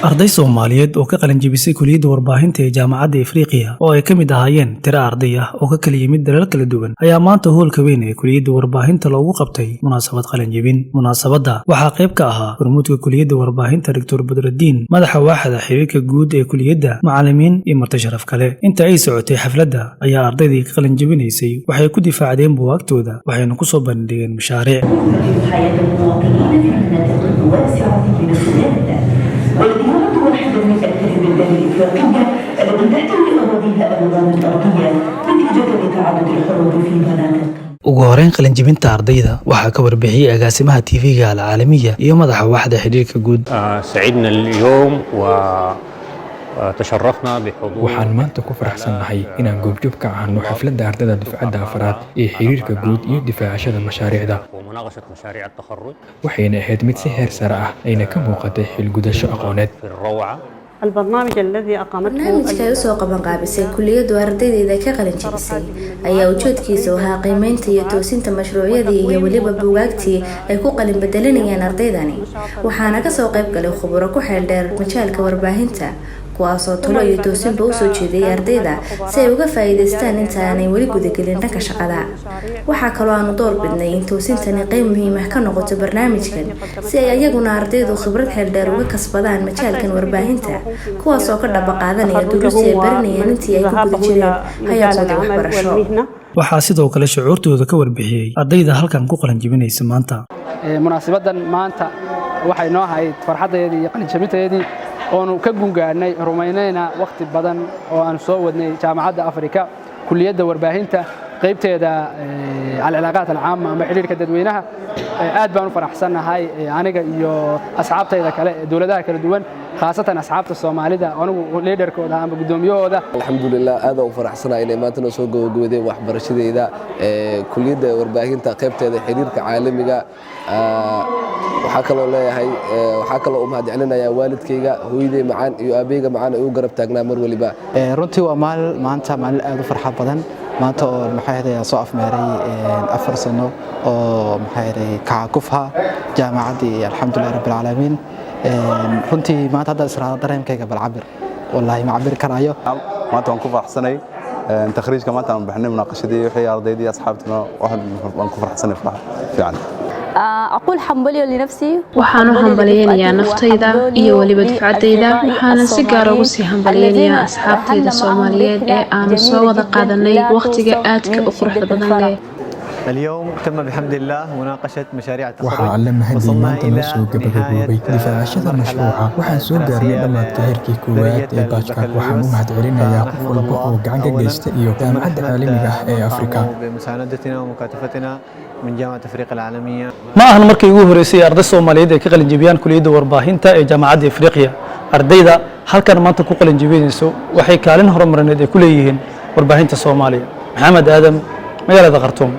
arday Soomaaliyeed oo ka qalin jebisay kulliyadda warbaahinta ee Jaamacadda Afriqiya oo ay ka mid ahaayeen tiro arday ah oo ka kala yimid dalal kala duwan ayaa maanta hoolka weyn ee kulliyadda warbaahinta loogu qabtay munaasabad qalin jebin. Munaasabadda waxaa qayb ka ahaa hormuudka kulliyadda warbaahinta Dr. Badruddin, madaxa waaxda xiriirka guud ee kulliyadda, macallimiin iyo marti sharaf kale. Inta ay socotay xafladda ayaa ardaydii ka qalin jebinaysay waxay ku difaacdeen buugaagtooda waxayna ku soo bandhigeen mashaariic. والديانة واحدة من أجهزة الدولة الإفريقية التي تحتوي أراضيها النظام الأرضية نتيجة لتعدد الحروب في مناطق. ugu horeyn qalin jebinta ardayda waxaa ka warbixiyay agaasimaha TV-ga Alcaalamiya iyo madaxa waaxda xiriirka guud. سعدنا اليوم وتشرفنا بحضور waxaan maanta ku faraxsanahay inaan goobjoog ka ahno xafladda ardayda dufcadda afraad ee xiriirka guud iyo difaacashada mashaariicda. ومناقشة مشاريع التخرج waxayna ahayd mid si heer sare ah ayna ka muuqatay xilgudasho aqooneed. في الروعة. barnaamijka ay usoo qaban qaabisay kulliyaddu ardaydeeda ka qalin jebisay ayaa ujeedkiisu ahaa qiimeynta iyo toosinta mashruucyadii iyo weliba buugaagtii ay ku qalin bedelinayaan ardaydani, waxaana kasoo qayb galay khuburo ku xeel dheer majaalka warbaahinta kuwaasoo talo iyo toosinba usoo jeediyay ardayda si ay uga faa'iidaystaan inta aanay weli gudagelin dhanka shaqada. waxaa kaloo aanu door bidnay in toosintani qayb muhiim ah ka noqoto barnaamijkan si ay ayaguna ardaydu khibrad xeel dheer uga kasbadaan majaalkan warbaahinta, kuwaasoo ka dhaba qaadanaya duruustii ay baranayeen intii ay ku guda jireen hay'adooda waxbarasho. waxaa sidoo kale shucuurtooda ka warbixiyay ardayda halkan ku qalin jebinaysa maanta. munaasabadan maanta waxay noo ahayd farxadeedii iyo qalin jebinteedii oonu ka gungaarnay rumaynayna waqti badan oo aan soo wadnay Jaamacadda Afrika kulliyadda warbaahinta qaybteeda al-cilaaqaat al-caama ama xiriirka dadweynaha. aad baan u faraxsanahay aniga iyo asxaabtayda kale ee dawladaha kala duwan, khaasatan asxaabta Soomaalida anigu leaderkooda ama gudoomiyahooda. alxamdulillah aad u faraxsanahay inay maanta noo soo gabagabowday waxbarashadeeda kulliyadda warbaahinta qaybteeda xiriirka caalamiga. waxaa kaloo leeyahay waxaa kaloo u mahadcelinayaa waalidkayga, hooyaday macaan iyo aabbayga macaan ay u garab taagnaa mar waliba. runtii waa maanta maalin aad u farxad badan maanta oo soo afmeeray 4 sano oo kacakufha jaamacaddii alxamdulillahi rabbil caalamiin. runtii maanta hadda israada dareenkayga balcabir wallaahi ma cabir karayo. maanta waan ku faraxsanay takhriijka maanta aan bixinay munaaqashadii wixii ardaydii asxaabtuna waan ku faraxsanay fiican. waxaan u hambaleynayaa naftayda iyo weliba dufcaddayda, waxaana si gaar ugu sii hambaleynayaa asxaabtayda Soomaaliyeed ee aanu soo wada qaadanay waqtiga aadka u quruxda badan leh. اليوم تم بحمد الله مناقشة مشاريع التخرج. waxaa alle mahadiyay maanta noo soo gabagaboobay difaacashada mashruuca. waxaan soo gaarnay dhammaadka heerkii koowaad ee baajka. waxaan u mahadcelinayaa qof walba oo gacan ka geysta iyo jaamacadda caalamiga ah ee Afrika. بمساندتنا ومكاتفتنا من جامعة أفريقيا العالمية. ma ahan markii ugu horeysay arday Soomaaliyeed ay ka qalin jebiyaan kulliyadda warbaahinta ee Jaamacadda Afriqiya. ardayda halkan maanta ku qalin jebinayso waxay kaalin horumarineed ay ku leeyihiin warbaahinta Soomaaliya. Maxamed Aadam, magaalada Khartoum.